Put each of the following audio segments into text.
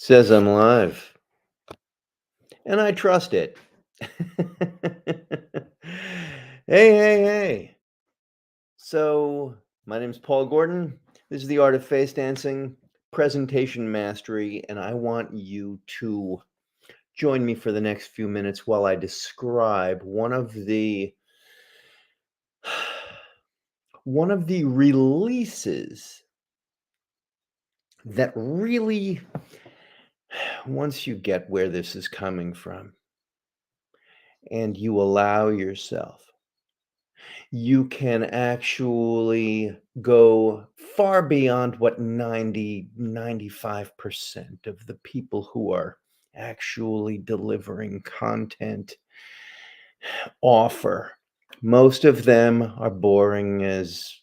Says I'm live, and I trust it. Hey, hey, hey. So, my name's Paul Gordon. This is the Art of Face Dancing, Presentation Mastery, and I want you to join me for the next few minutes while I describe one of the releases that really, once you get where this is coming from and you allow yourself, you can actually go far beyond what 95% of the people who are actually delivering content offer. Most of them are boring as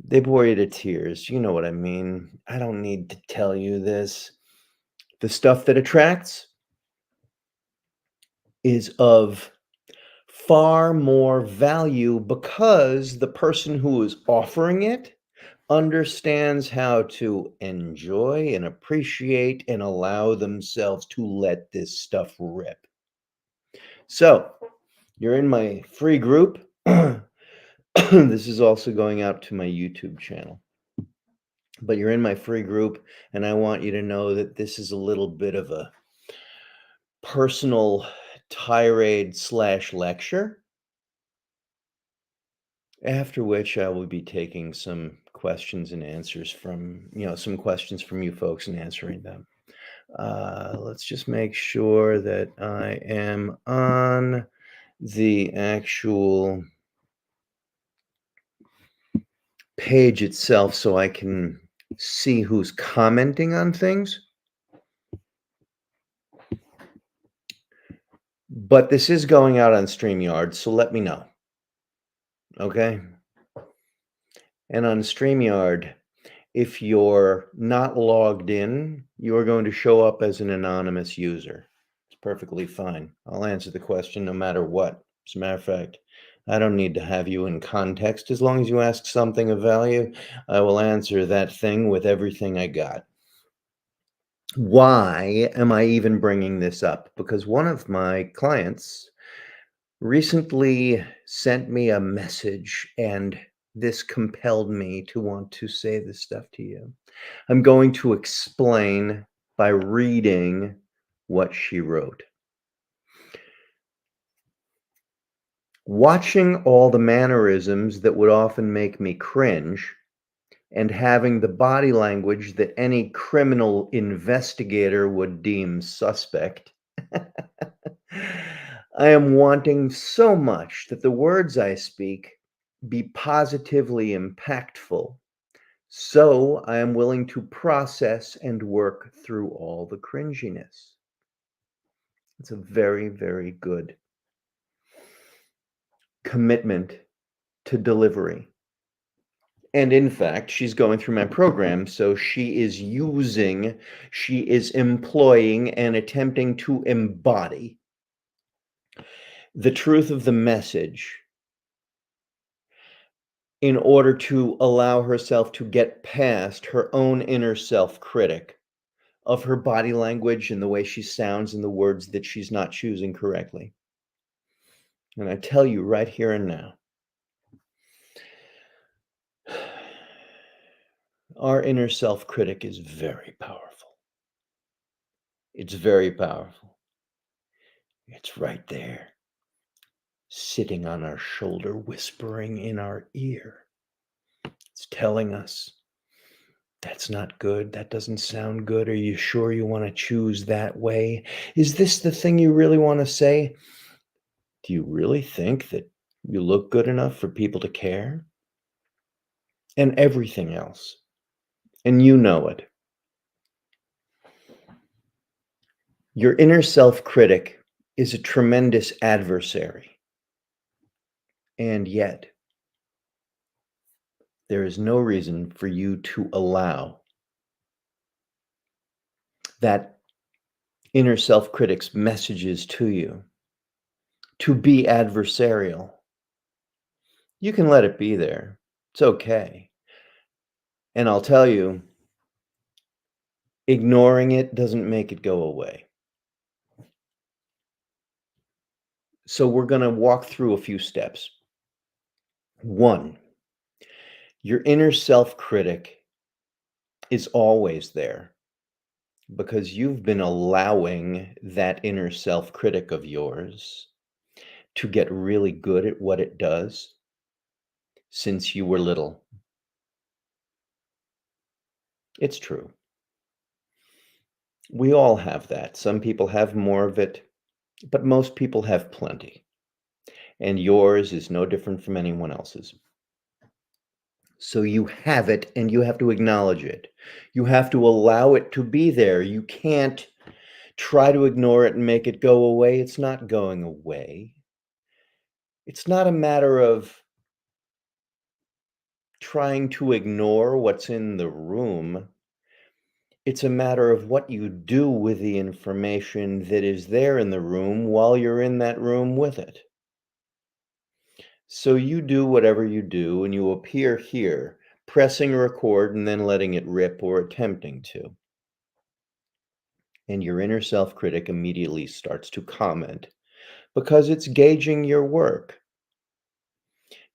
they bore you to tears. You know what I mean? I don't need to tell you this. The stuff that attracts is of far more value because the person who is offering it understands how to enjoy and appreciate and allow themselves to let this stuff rip. So, you're in my free group. This is also going out to my YouTube channel. But you're in my free group, and I want you to know that this is a little bit of a personal tirade slash lecture. After which I will be taking some questions and answers from, some questions from you folks and answering them. Let's just make sure that I am on the actual page itself so I can see who's commenting on things. But this is going out on StreamYard, so let me know. Okay? And on StreamYard, if you're not logged in, you are going to show up as an anonymous user. It's perfectly fine. I'll answer the question no matter what. As a matter of fact, I don't need to have you in context. As long as you ask something of value, I will answer that thing with everything I got. Why am I even bringing this up? Because one of my clients recently sent me a message, and this compelled me to want to say this stuff to you. I'm going to explain by reading what she wrote. Watching all the mannerisms that would often make me cringe and having the body language that any criminal investigator would deem suspect. I am wanting so much that the words I speak be positively impactful. So I am willing to process and work through all the cringiness. It's a very, very good commitment to delivery. And in fact, she's going through my program, so she is employing and attempting to embody the truth of the message in order to allow herself to get past her own inner self-critic of her body language and the way she sounds and the words that she's not choosing correctly. And I tell you right here and now, our inner self-critic is very powerful. It's very powerful. It's right there, sitting on our shoulder, whispering in our ear. It's telling us, that's not good. That doesn't sound good. Are you sure you want to choose that way? Is this the thing you really want to say? Do you really think that you look good enough for people to care? And everything else. And you know it. Your inner self-critic is a tremendous adversary. And yet, there is no reason for you to allow that inner self-critic's messages to you to be adversarial. You can let it be there. It's okay. And I'll tell you, Ignoring it doesn't make it go away. So we're going to walk through a few steps. One, your inner self critic is always there because you've been allowing that inner self critic of yours to get really good at what it does since you were little. It's true. We all have that. Some people have more of it, but most people have plenty. And yours is no different from anyone else's. So you have it and you have to acknowledge it. You have to allow it to be there. You can't try to ignore it and make it go away. It's not going away. It's not a matter of trying to ignore what's in the room. It's a matter of what you do with the information that is there in the room while you're in that room with it. So you do whatever you do, and you appear here, pressing record and then letting it rip or attempting to. And your inner self critic immediately starts to comment because it's gauging your work.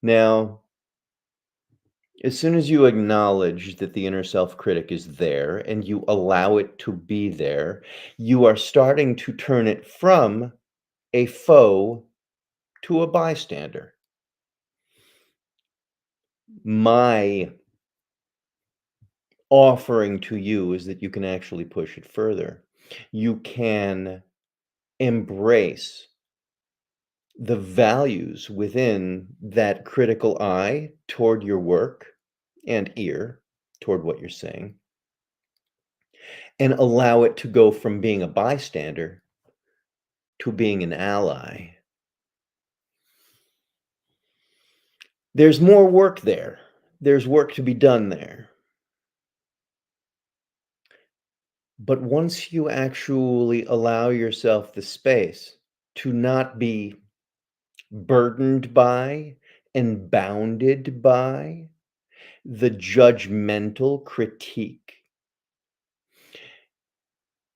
Now, as soon as you acknowledge that the inner self critic is there and you allow it to be there, you are starting to turn it from a foe to a bystander. My offering to you is that you can actually push it further. You can embrace the values within that critical eye toward your work and ear toward what you're saying, and allow it to go from being a bystander to being an ally. There's more work there. There's work to be done there. But once you actually allow yourself the space to not be burdened by and bounded by the judgmental critique,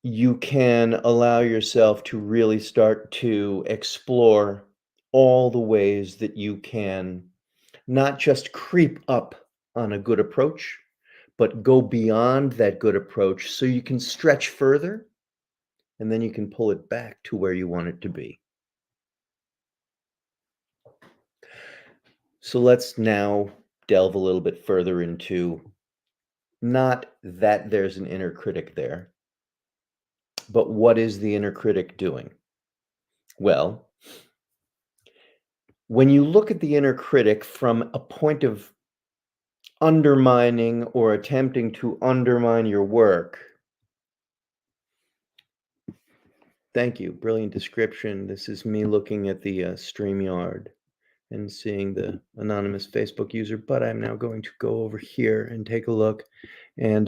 you can allow yourself to really start to explore all the ways that you can not just creep up on a good approach, but go beyond that good approach so you can stretch further and then you can pull it back to where you want it to be. So let's now delve a little bit further into not that there's an inner critic there, but what is the inner critic doing? Well, when you look at the inner critic from a point of undermining or attempting to undermine your work, thank you, brilliant description. This is me looking at the StreamYard and seeing the anonymous Facebook user, but I'm now going to go over here and take a look. And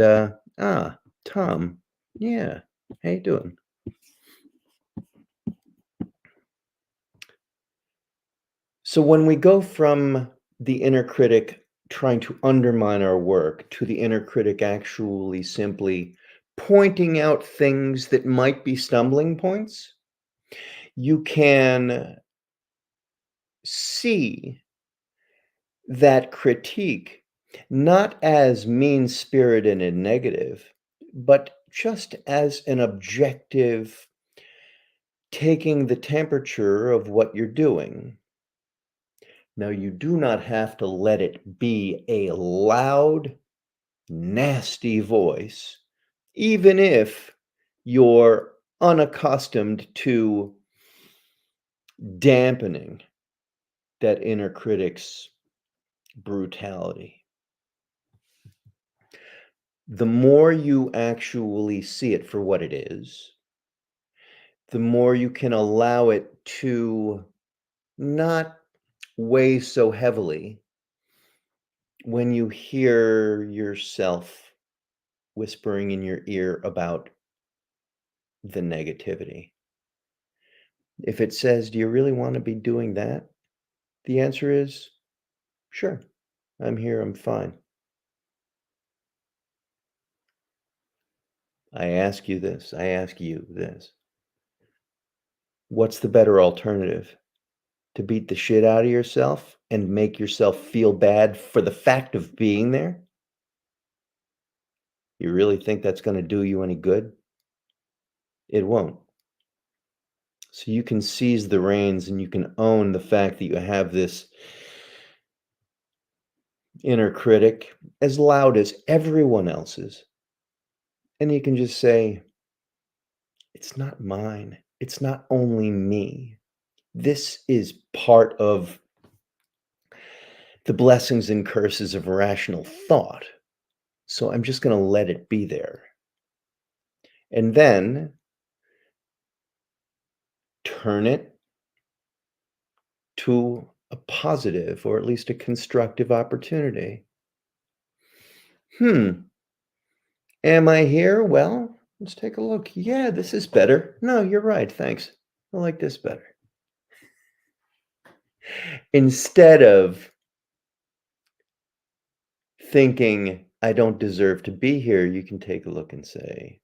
Tom, yeah, how you doing? So when we go from the inner critic trying to undermine our work to the inner critic actually simply pointing out things that might be stumbling points, you can see that critique not as mean-spirited and negative, but just as an objective taking the temperature of what you're doing. Now, you do not have to let it be a loud, nasty voice, even if you're unaccustomed to dampening that inner critic's brutality. The more you actually see it for what it is, the more you can allow it to not weigh so heavily when you hear yourself whispering in your ear about the negativity. If it says, "Do you really want to be doing that?" The answer is, "Sure, I'm here, I'm fine." I ask you this, I ask you this. What's the better alternative? To beat the shit out of yourself and make yourself feel bad for the fact of being there? You really think that's gonna do you any good? It won't. So you can seize the reins and you can own the fact that you have this inner critic as loud as everyone else's. And you can just say, it's not mine. It's not only me. This is part of the blessings and curses of rational thought. So I'm just going to let it be there. And then turn it to a positive or at least a constructive opportunity. Am I here? Well, let's take a look. Yeah, this is better. No, you're right. Thanks. I like this better. Instead of thinking, I don't deserve to be here, you can take a look and say,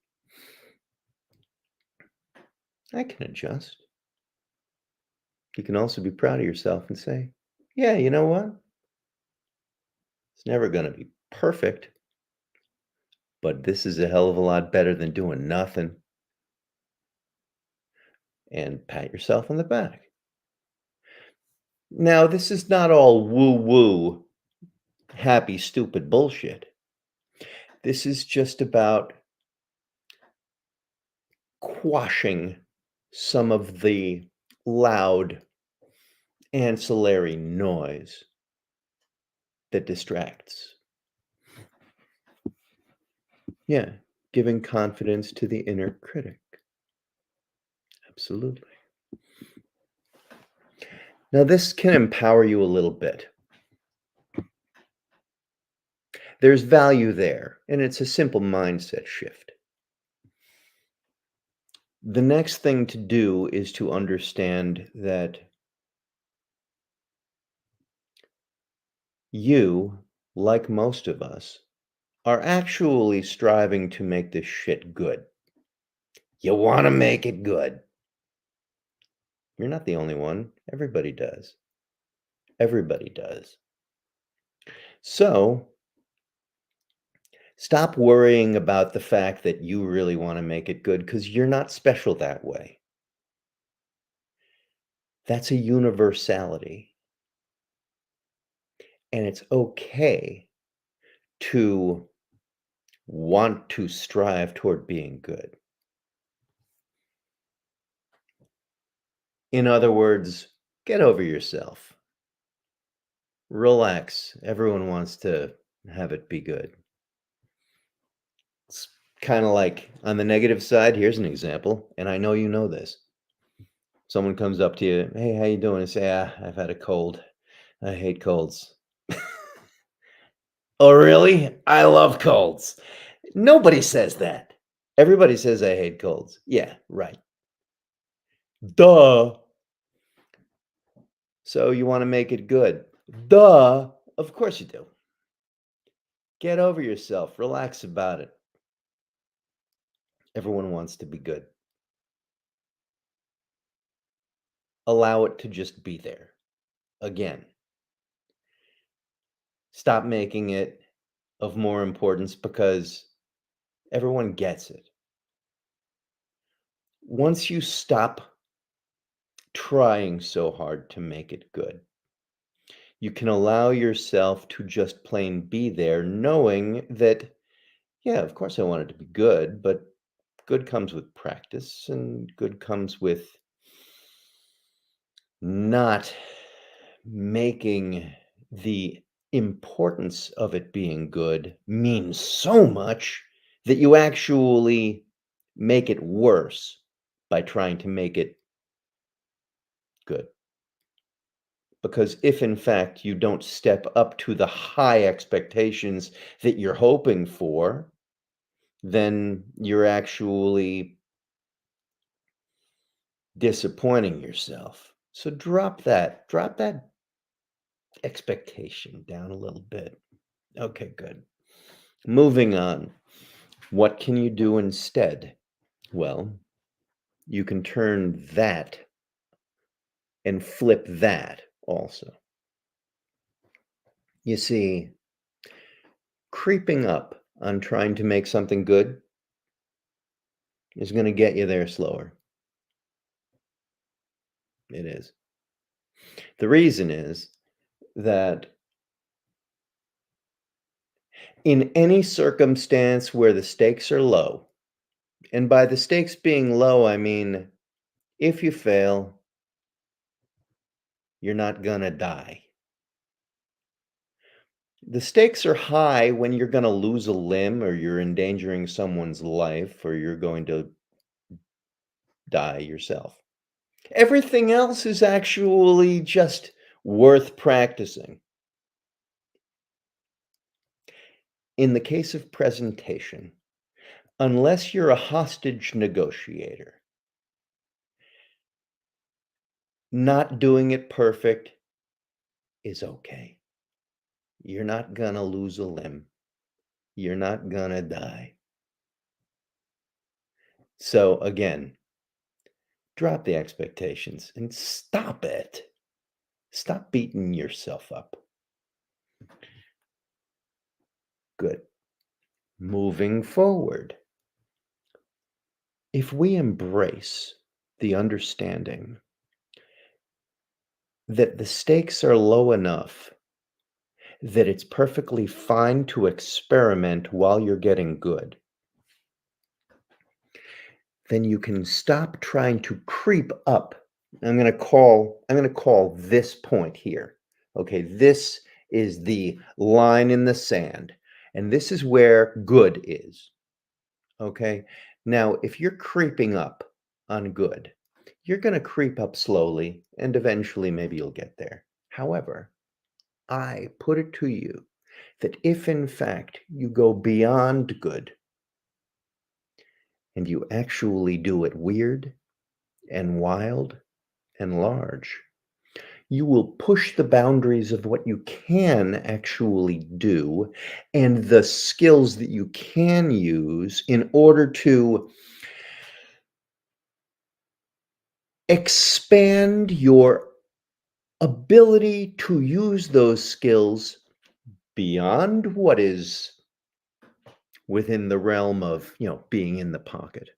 I can adjust. You can also be proud of yourself and say, yeah, you know what? It's never going to be perfect, but this is a hell of a lot better than doing nothing. And pat yourself on the back. Now, this is not all woo woo, happy, stupid bullshit. This is just about quashing some of the loud ancillary noise that distracts. Yeah, giving confidence to the inner critic. Absolutely. Now, this can empower you a little bit. There's value there, and it's a simple mindset shift. The next thing to do is to understand that you, like most of us, are actually striving to make this shit good. You want to make it good. You're not the only one. Everybody does. Everybody does. So stop worrying about the fact that you really want to make it good because you're not special that way. That's a universality. And it's okay to want to strive toward being good. In other words, get over yourself. Relax. Everyone wants to have it be good. It's kind of like on the negative side, here's an example, and I know you know this. Someone comes up to you, "Hey, how you doing?" And say, I've had a cold. I hate colds." "Oh, really? I love colds." Nobody says that. Everybody says, "I hate colds." Yeah, right. Duh. So you wanna make it good. Duh. Of course you do. Get over yourself. Relax about it. Everyone wants to be good. Allow it to just be there. Again, stop making it of more importance because everyone gets it. Once you stop trying so hard to make it good, you can allow yourself to just plain be there, knowing that, yeah, of course I want it to be good, but good comes with practice and good comes with not making the importance of it being good mean so much that you actually make it worse by trying to make it good. Because if in fact you don't step up to the high expectations that you're hoping for, then you're actually disappointing yourself. So drop that expectation down a little bit. Okay, good. Moving on. What can you do instead? Well, you can turn that and flip that also. You see, creeping up on trying to make something good is going to get you there slower. It is. The reason is that in any circumstance where the stakes are low, and by the stakes being low, I mean if you fail, you're not going to die. The stakes are high when you're going to lose a limb or you're endangering someone's life or you're going to die yourself. Everything else is actually just worth practicing. In the case of presentation, unless you're a hostage negotiator, not doing it perfect is okay. You're not gonna lose a limb. You're not gonna die. So again, drop the expectations and stop it. Stop beating yourself up. Good. Moving forward, if we embrace the understanding that the stakes are low enough that it's perfectly fine to experiment while you're getting good, then you can stop trying to creep up. I'm going to call this point here. Okay, this is the line in the sand, and this is where good is. Okay? Now, if you're creeping up on good, you're going to creep up slowly and eventually maybe you'll get there. However, I put it to you that if in fact you go beyond good and you actually do it weird and wild and large, you will push the boundaries of what you can actually do and the skills that you can use in order to expand your ability to use those skills beyond what is within the realm of, being in the pocket.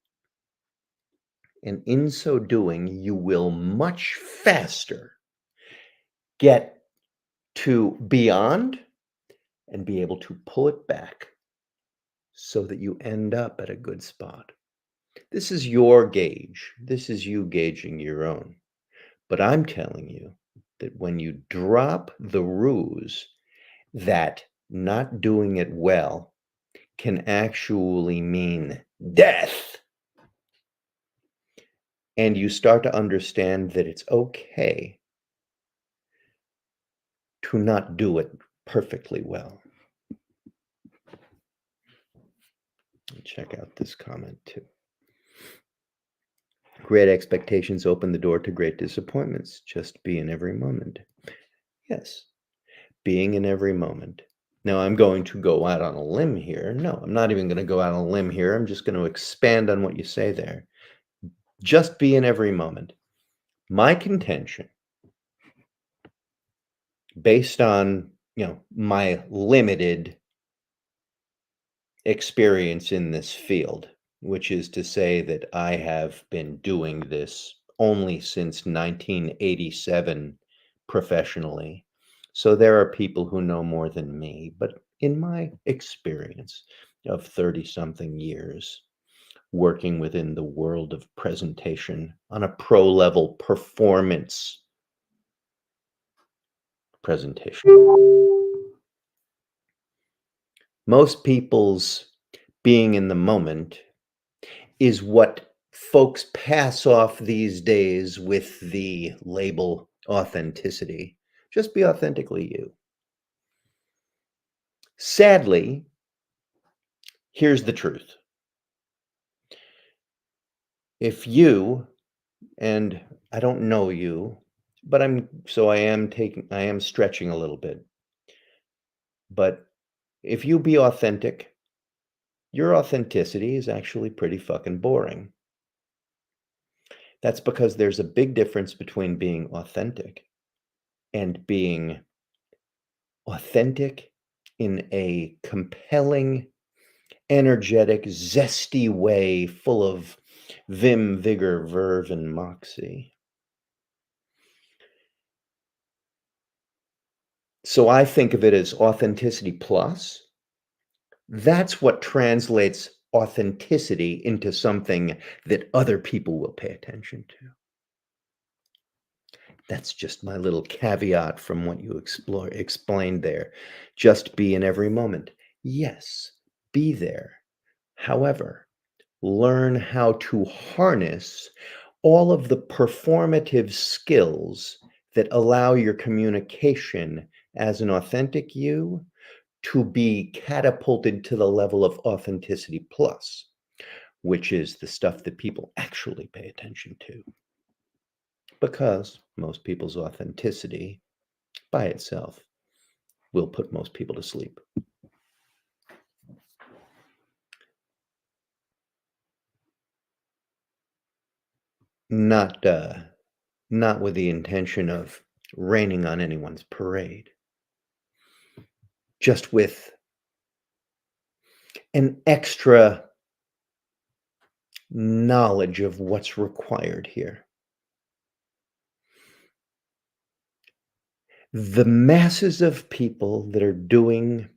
And in so doing, you will much faster get to beyond and be able to pull it back so that you end up at a good spot. This is your gauge. This is you gauging your own. But I'm telling you that when you drop the ruse that not doing it well can actually mean death, and you start to understand that it's okay to not do it perfectly well. Check out this comment too. Great expectations open the door to great disappointments. Just be in every moment. Yes, being in every moment. Now, I'm going to go out on a limb here. No, I'm not even going to go out on a limb here. I'm just going to expand on what you say there. Just be in every moment. My contention, based on, my limited experience in this field, which is to say that I have been doing this only since 1987 professionally. So there are people who know more than me, but in my experience of 30 something years working within the world of presentation on a pro level performance presentation, most people's being in the moment is what folks pass off these days with the label authenticity. Just be authentically you. Sadly, here's the truth. If you, and I don't know you, but I am stretching a little bit. But if you be authentic, your authenticity is actually pretty fucking boring. That's because there's a big difference between being authentic and being authentic in a compelling, energetic, zesty way full of vim, vigor, verve, and moxie. So I think of it as authenticity plus. That's what translates authenticity into something that other people will pay attention to. That's just my little caveat from what you explained there. Just be in every moment. Yes, be there. However, learn how to harness all of the performative skills that allow your communication as an authentic you to be catapulted to the level of authenticity plus, which is the stuff that people actually pay attention to. Because most people's authenticity by itself will put most people to sleep. Not not with the intention of raining on anyone's parade, just with an extra knowledge of what's required here. The masses of people that are doing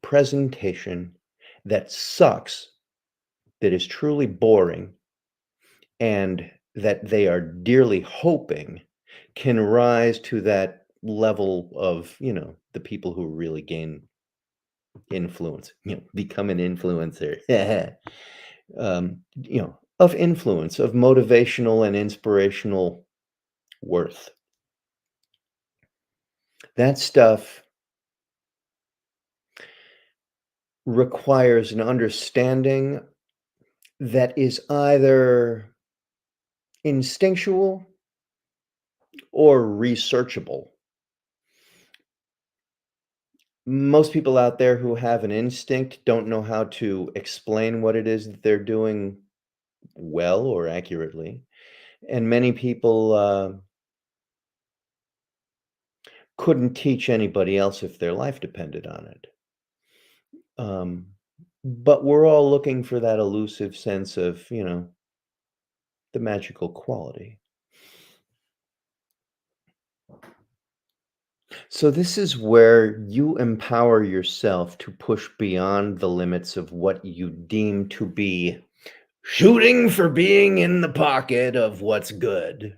presentation that sucks, that is truly boring, and that they are dearly hoping can rise to that level of, the people who really gain influence, become an influencer. Of influence, of motivational and inspirational worth. That stuff requires an understanding that is either instinctual or researchable. Most people out there who have an instinct don't know how to explain what it is that they're doing well or accurately. And many people couldn't teach anybody else if their life depended on it. Um, but we're all looking for that elusive sense of, the magical quality. So, this is where you empower yourself to push beyond the limits of what you deem to be shooting for being in the pocket of what's good.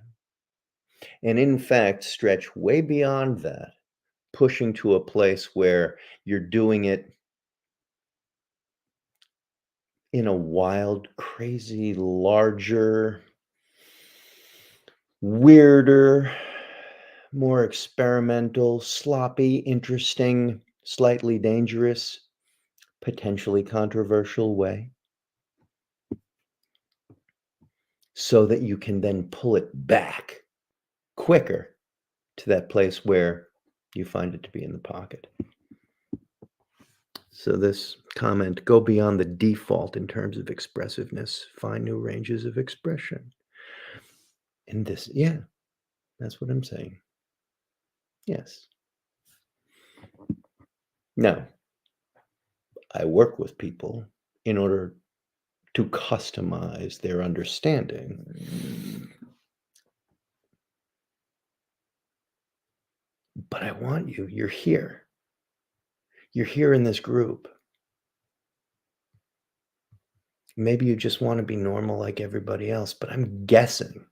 And in fact, stretch way beyond that, pushing to a place where you're doing it in a wild, crazy, larger, weirder, more experimental, sloppy, interesting, slightly dangerous, potentially controversial way, so that you can then pull it back quicker to that place where you find it to be in the pocket. So this comment, go beyond the default in terms of expressiveness, find new ranges of expression. And this, yeah, that's what I'm saying. Yes. Now, I work with people in order to customize their understanding. But I want you, you're here. You're here in this group. Maybe you just want to be normal like everybody else, but I'm guessing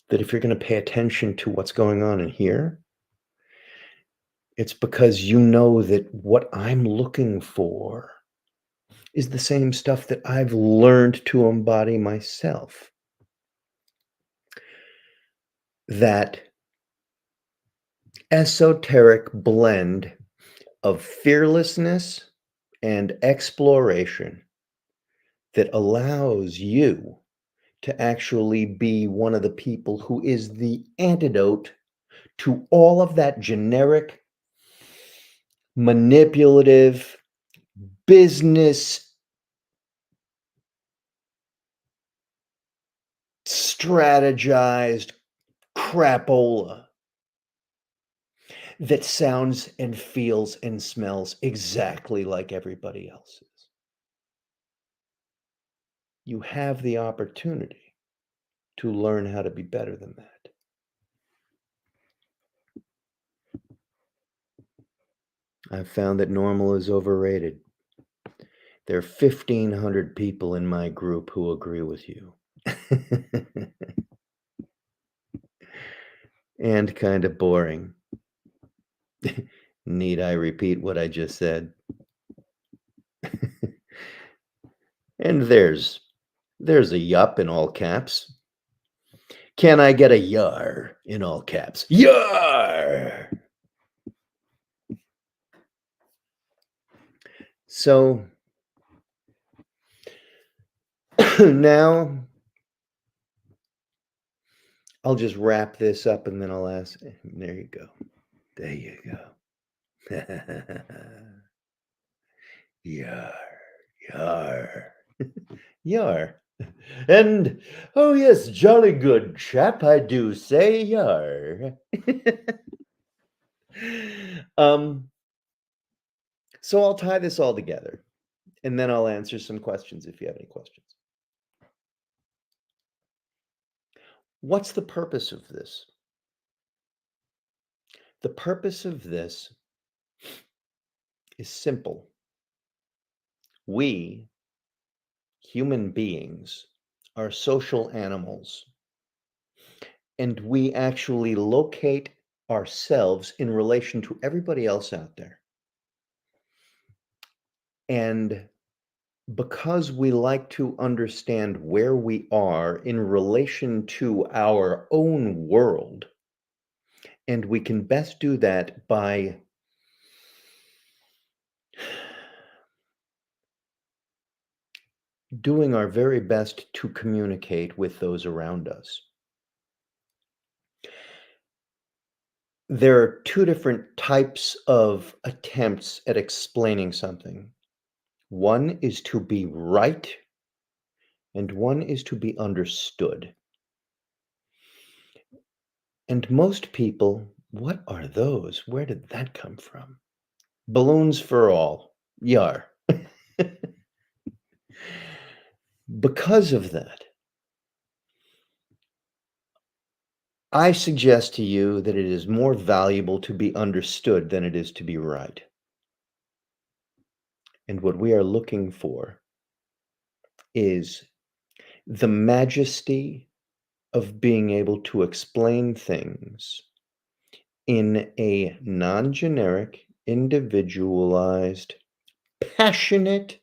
that if you're going to pay attention to what's going on in here, it's because you know that what I'm looking for is the same stuff that I've learned to embody myself. That esoteric blend of fearlessness and exploration that allows you to actually be one of the people who is the antidote to all of that generic, manipulative, business strategized crapola that sounds and feels and smells exactly like everybody else's. You have the opportunity to learn how to be better than that. I've found that normal is overrated. There are 1,500 people in my group who agree with you. And kind of boring. Need I repeat what I just said? And there's a yup in all caps. Can I get a yar in all caps? Yar! So now I'll just wrap this up and then I'll ask. There you go. There you go. Yar, yar, yar. And oh yes, jolly good chap, I do say yar. um, so I'll tie this all together and then I'll answer some questions if you have any questions. What's the purpose of this? The purpose of this is simple. We, human beings, are social animals, and we actually locate ourselves in relation to everybody else out there. And because we like to understand where we are in relation to our own world, and we can best do that by doing our very best to communicate with those around us. There are two different types of attempts at explaining something. One is to be right, and one is to be understood. And most people, what are those? Where did that come from? Balloons for all. Yar. Because of that, I suggest to you that it is more valuable to be understood than it is to be right. And what we are looking for is the majesty of being able to explain things in a non generic, individualized, passionate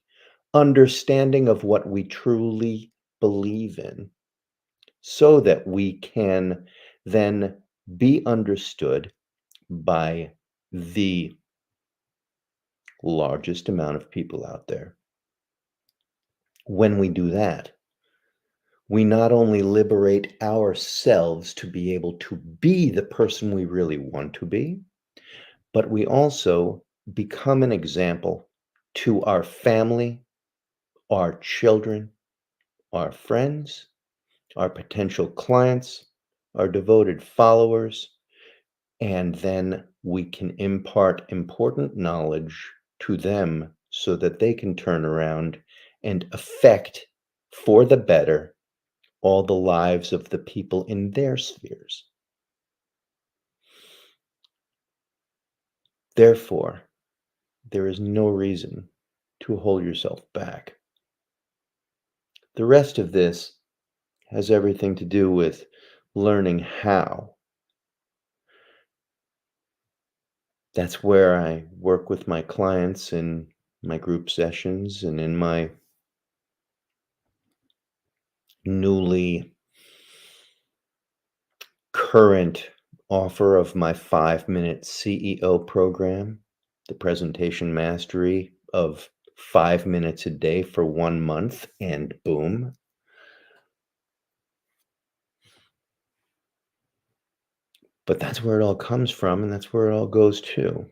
understanding of what we truly believe in, so that we can then be understood by the largest amount of people out there. When we do that, we not only liberate ourselves to be able to be the person we really want to be, but we also become an example to our family, our children, our friends, our potential clients, our devoted followers, and then we can impart important knowledge to them so that they can turn around and affect for the better all the lives of the people in their spheres. Therefore, there is no reason to hold yourself back. The rest of this has everything to do with learning how. That's where I work with my clients in my group sessions and in my newly current offer of my 5-minute CEO program, the presentation mastery of 5 minutes a day for 1 month, and boom. But that's where it all comes from, and that's where it all goes to.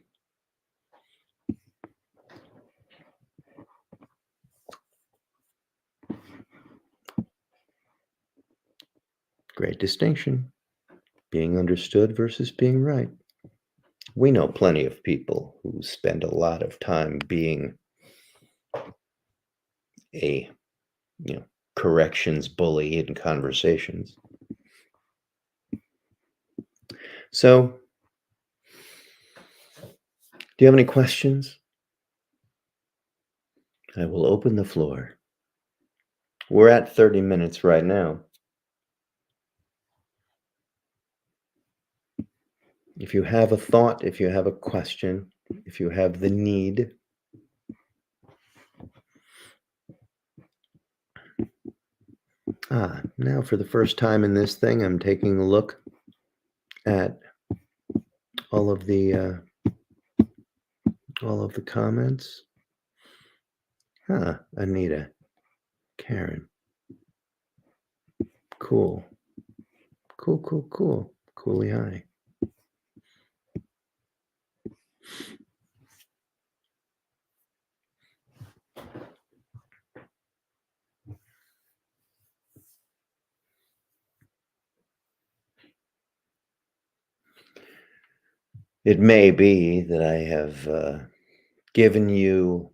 Great distinction. Being understood versus being right. We know plenty of people who spend a lot of time being a, you know, corrections bully in conversations. So, do you have any questions? I will open the floor. We're at 30 minutes right now. If you have a thought, if you have a question, if you have the need, now for the first time in this thing, I'm taking a look at all of the comments. Anita, Karen, cool, Cooley high. It may be that I have given you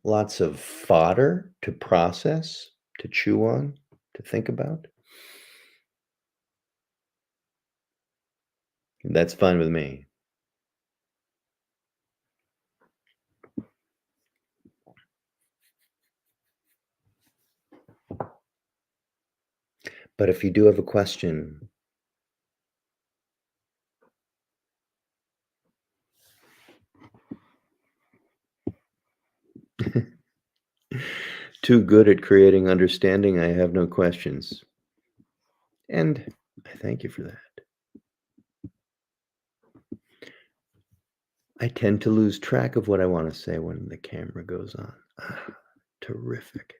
lots of fodder to process, to chew on, to think about. That's fine with me. But if you do have a question, too good at creating understanding, I have no questions. And I thank you for that. I tend to lose track of what I want to say when the camera goes on. Terrific.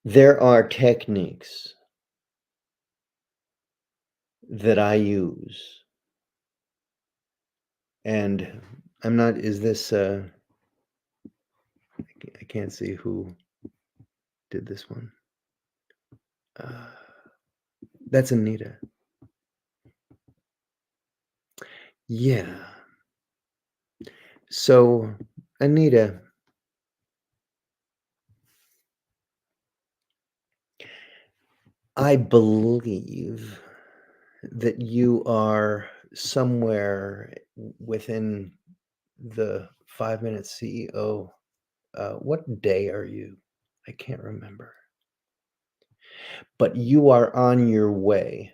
There are techniques that I use, and I'm not, is this, I can't see who did this one. That's Anita. Yeah. So, Anita, I believe that you are somewhere within the 5-minute CEO. What day are you? I can't remember. But you are on your way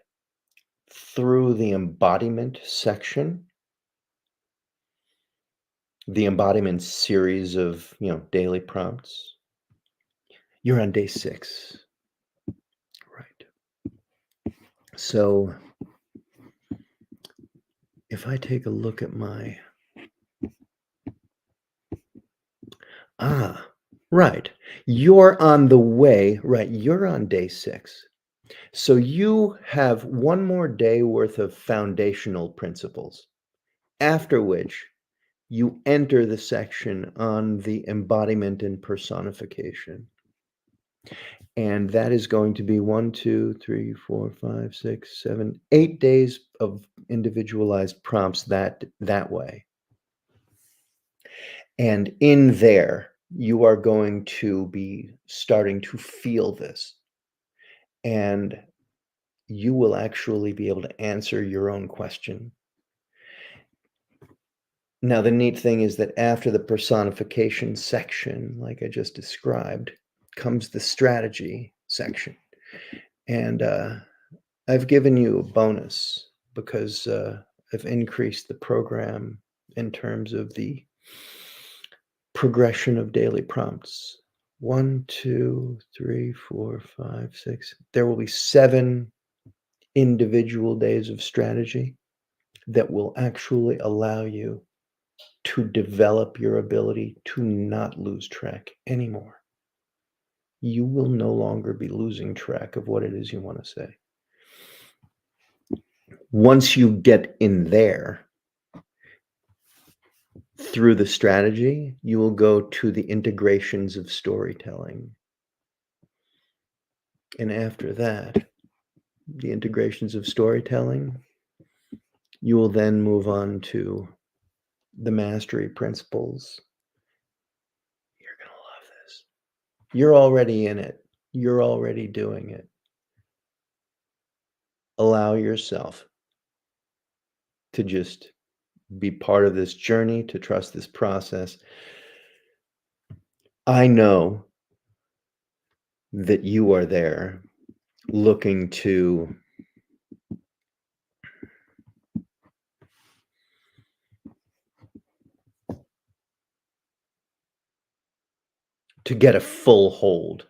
through the embodiment section, the embodiment series of, daily prompts. You're on day 6. Right. So if I take a look at my, right. You're on the way, right. You're on day 6. So you have one more day worth of foundational principles, after which you enter the section on the embodiment and personification. And that is going to be 1, 2, 3, 4, 5, 6, 7, 8 days of individualized prompts that way. And in there, you are going to be starting to feel this. And you will actually be able to answer your own question. Now, the neat thing is that after the personification section, like I just described, comes the strategy section. And I've given you a bonus because I've increased the program in terms of the progression of daily prompts. 1, 2, 3, 4, 5, 6. There will be 7 individual days of strategy that will actually allow you to develop your ability to not lose track anymore. You will no longer be losing track of what it is you want to say. Once you get in there, Through the strategy, you will go to the integrations of storytelling. And after that, the integrations of storytelling, you will then move on to the mastery principles. You're going to love this. You're already in it. You're already doing it. Allow yourself to just be part of this journey, to trust this process. I know that you are there looking to get a full hold,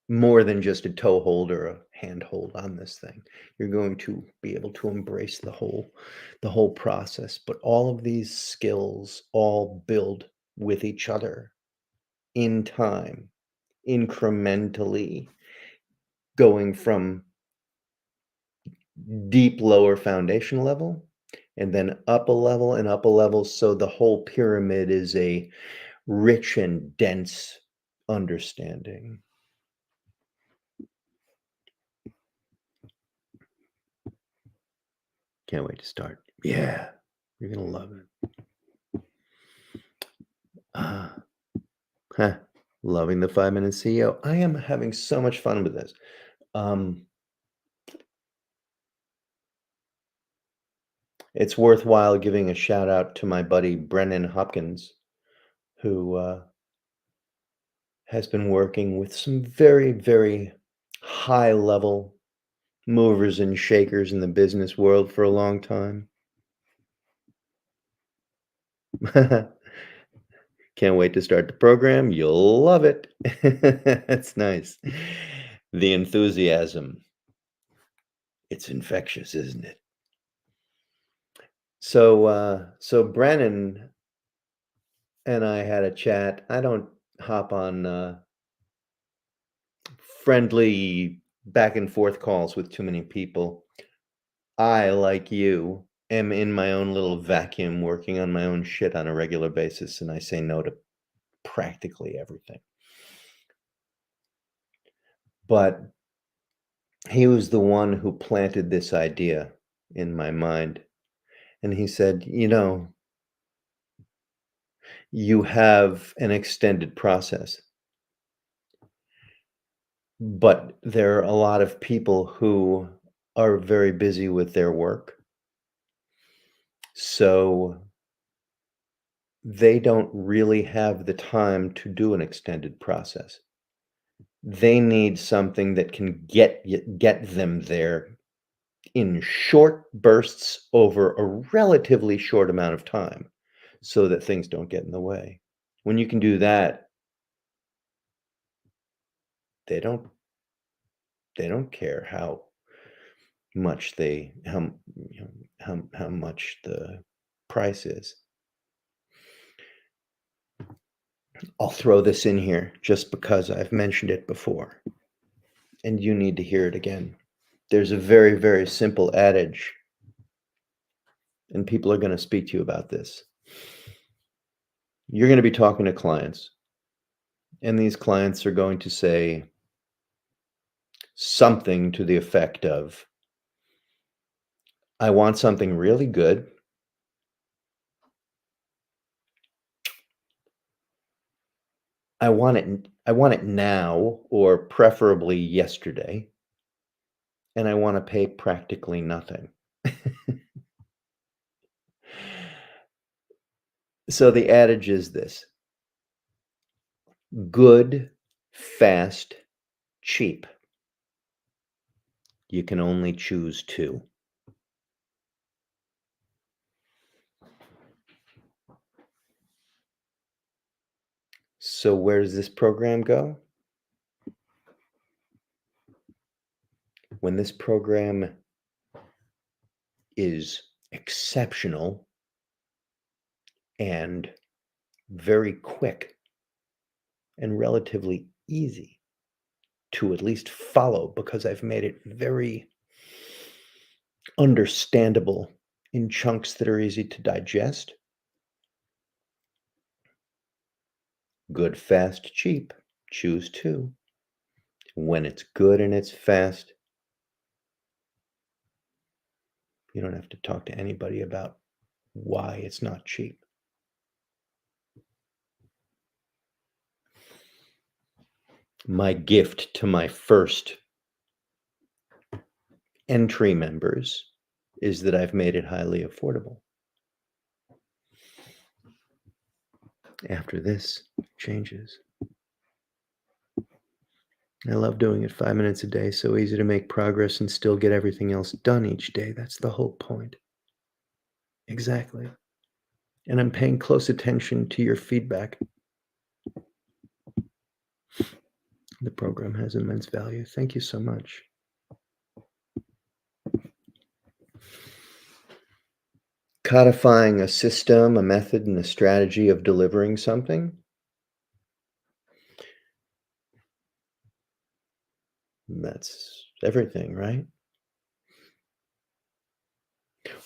more than just a toe hold or a hand hold on this thing. You're going to be able to embrace the whole process, but all of these skills all build with each other in time, incrementally, going from deep lower foundation level and then up a level and up a level, so the whole pyramid is a rich and dense understanding. Can't wait to start. Yeah, you're gonna love it. Ah, huh. Loving the 5-minute CEO. I am having so much fun with this. Um, it's worthwhile giving a shout out to my buddy Brennan Hopkins, who has been working with some very, very high level movers and shakers in the business world for a long time. Can't wait to start the program. You'll love it. That's nice. The enthusiasm. It's infectious, isn't it? So Brennan and I had a chat. I don't hop on friendly back and forth calls with too many people. I, like you, am in my own little vacuum working on my own shit on a regular basis, and I say no to practically everything. But he was the one who planted this idea in my mind. And he said, you have an extended process, but there are a lot of people who are very busy with their work. So they don't really have the time to do an extended process. They need something that can get them there in short bursts over a relatively short amount of time so that things don't get in the way. When you can do that, they don't they don't care much how much the price is. I'll throw this in here just because I've mentioned it before and you need to hear it again. There's a very, very simple adage, and people are going to speak to you about this. You're going to be talking to clients, and these clients are going to say something to the effect of, I want something really good. I want it now, or preferably yesterday, and I want to pay practically nothing. So the adage is this: good, fast, cheap. You can only choose two. So where does this program go? When this program is exceptional and very quick and relatively easy to at least follow, because I've made it very understandable in chunks that are easy to digest, Good, fast, cheap. Choose two. When it's good and it's fast, you don't have to talk to anybody about why it's not cheap. My gift to my first entry members is that I've made it highly affordable. After this changes. I love doing it 5 minutes a day, so easy to make progress and still get everything else done each day. That's the whole point. Exactly. And I'm paying close attention to your feedback. The program has immense value. Thank you so much. Codifying a system, a method, and a strategy of delivering something. That's everything, right?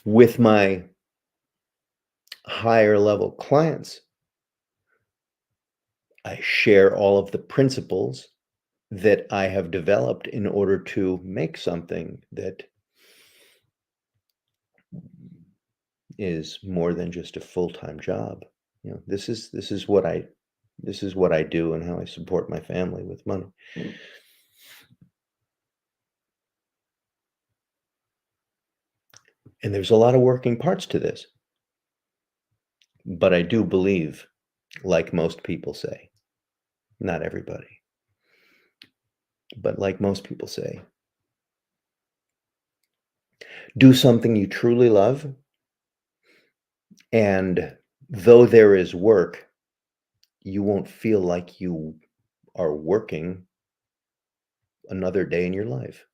With my higher level clients, I share all of the principles that I have developed in order to make something that is more than just a full-time job. You know, this is what I do and how I support my family with money. And there's a lot of working parts to this. But I do believe, like most people say, not everybody, but like most people say, do something you truly love, and though there is work, you won't feel like you are working another day in your life.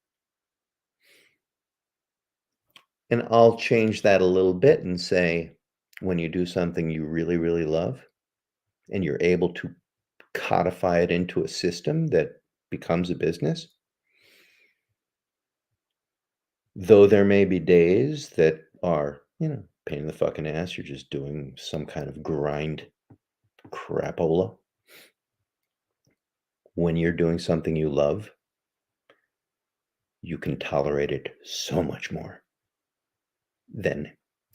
And I'll change that a little bit and say, when you do something you really, really love, and you're able to codify it into a system that becomes a business, though there may be days that are, pain in the fucking ass, you're just doing some kind of grind crapola. When you're doing something you love, you can tolerate it so much more than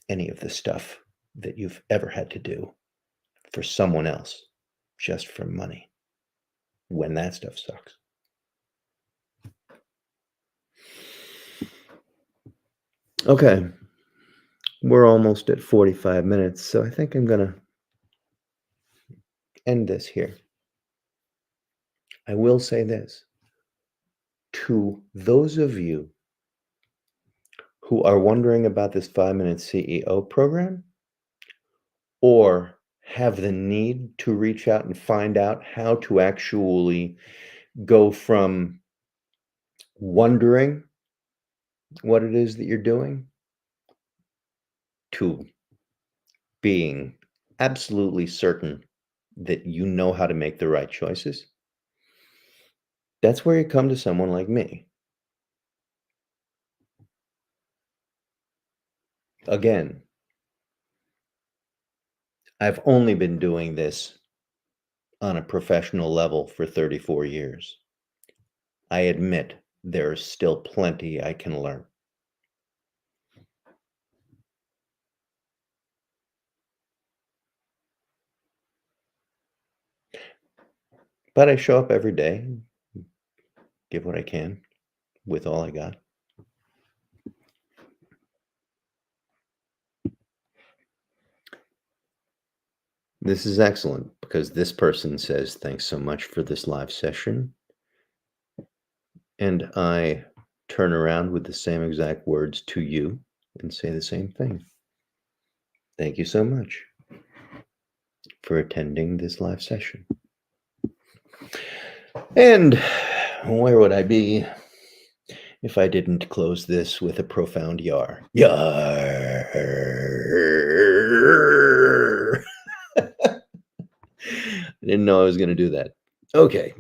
any of the stuff that you've ever had to do for someone else just for money when that stuff sucks. Okay, we're almost at 45 minutes, so I think I'm gonna end this here. I will say this to those of you who are wondering about this 5-minute CEO program or have the need to reach out and find out how to actually go from wondering what it is that you're doing to being absolutely certain that you know how to make the right choices, that's where you come to someone like me. Again, I've only been doing this on a professional level for 34 years. I admit there's still plenty I can learn. But I show up every day, give what I can with all I got. This is excellent because this person says, thanks so much for this live session. And I turn around with the same exact words to you and say the same thing. Thank you so much for attending this live session. And where would I be if I didn't close this with a profound yar? Yar. I didn't know I was going to do that. Okay.